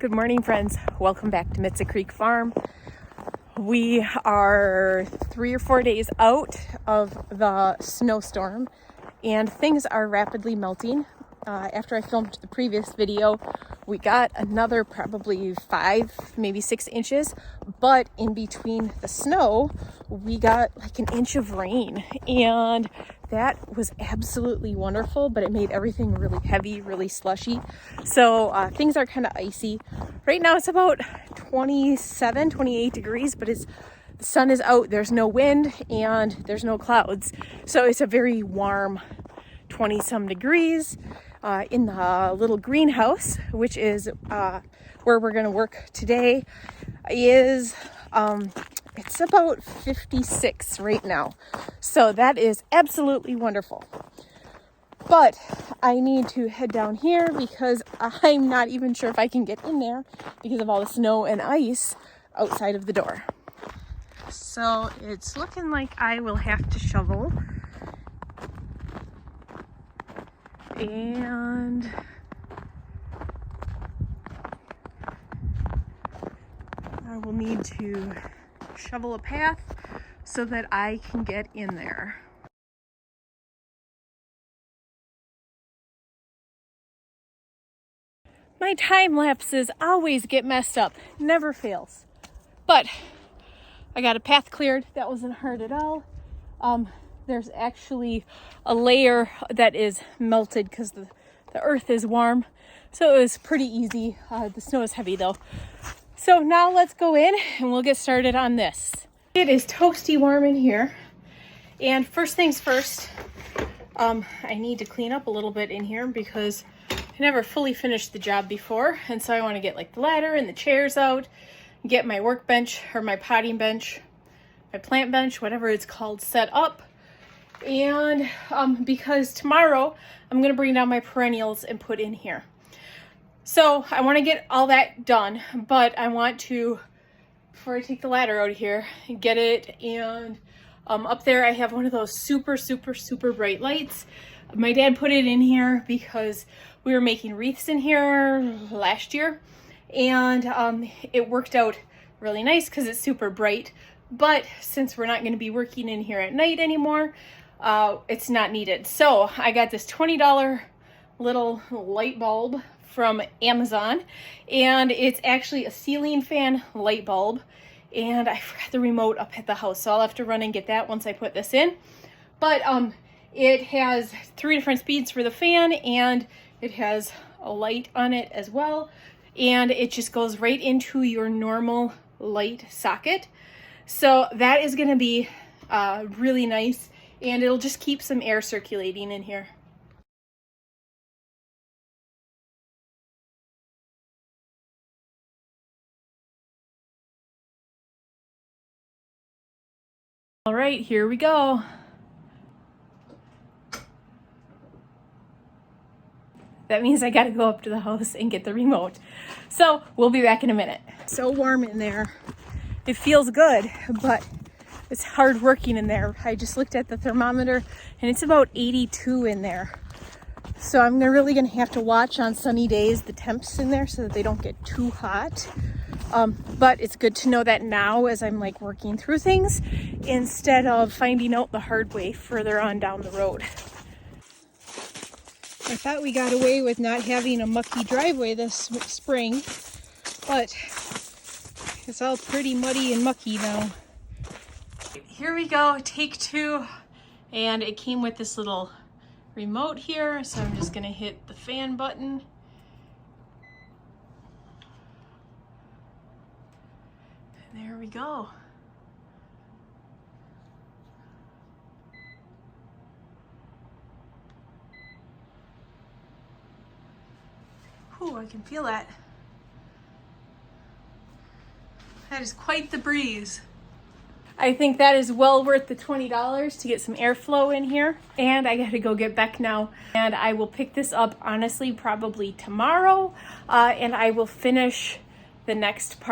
Good morning, friends. Welcome back to Mitza Creek Farm. We are 3 or 4 days out of the snowstorm and things are rapidly melting. After I filmed the previous video, we got another probably 5, maybe 6 inches, but in between the snow, we got like an inch of rain, and that was absolutely wonderful, but it made everything really heavy, really slushy. So things are kind of icy. Right now it's about 27, 28 degrees, but the sun is out, there's no wind, and there's no clouds. So it's a very warm 20-some degrees. In the little greenhouse, which is where we're going to work today, it's about 56 right now. So that is absolutely wonderful. But I need to head down here because I'm not even sure if I can get in there because of all the snow and ice outside of the door. So it's looking like I will have to shovel. And I will need to shovel a path so that I can get in there. My time lapses always get messed up, never fails. But I got a path cleared. That wasn't hard at all. There's actually a layer that is melted because the earth is warm. So it was pretty easy. The snow is heavy though. So now let's go in and we'll get started on this. It is toasty warm in here. And first things first, I need to clean up a little bit in here because I never fully finished the job before. And so I want to get like the ladder and the chairs out, get my workbench or my potting bench, my plant bench, whatever it's called, set up. And because tomorrow I'm going to bring down my perennials and put in here. So I want to get all that done, but I want to, before I take the ladder out of here, get it. And up there I have one of those super bright lights. My dad put it in here because we were making wreaths in here last year, and it worked out really nice because it's super bright. But since we're not going to be working in here at night anymore, it's not needed. So I got this $20 little light bulb from Amazon, and it's actually a ceiling fan light bulb, and I forgot the remote up at the house, so I'll have to run and get that once I put this in. But it has 3 different speeds for the fan, and it has a light on it as well, and it just goes right into your normal light socket. So that is going to be really nice, and it'll just keep some air circulating in here. All right, here we go. That means I gotta go up to the house and get the remote. So we'll be back in a minute. So warm in there. It feels good, but it's hard working in there. I just looked at the thermometer and it's about 82 in there. So I'm really gonna have to watch on sunny days the temps in there so that they don't get too hot. But it's good to know that now as I'm like working through things instead of finding out the hard way further on down the road. I thought we got away with not having a mucky driveway this spring, but it's all pretty muddy and mucky now. Here we go, take 2, and it came with this little remote here, so I'm just gonna hit the fan button. And there we go. Ooh, I can feel that. That is quite the breeze. I think that is well worth the $20 to get some airflow in here. And I gotta go get Beck now. And I will pick this up, honestly, probably tomorrow. And I will finish the next part.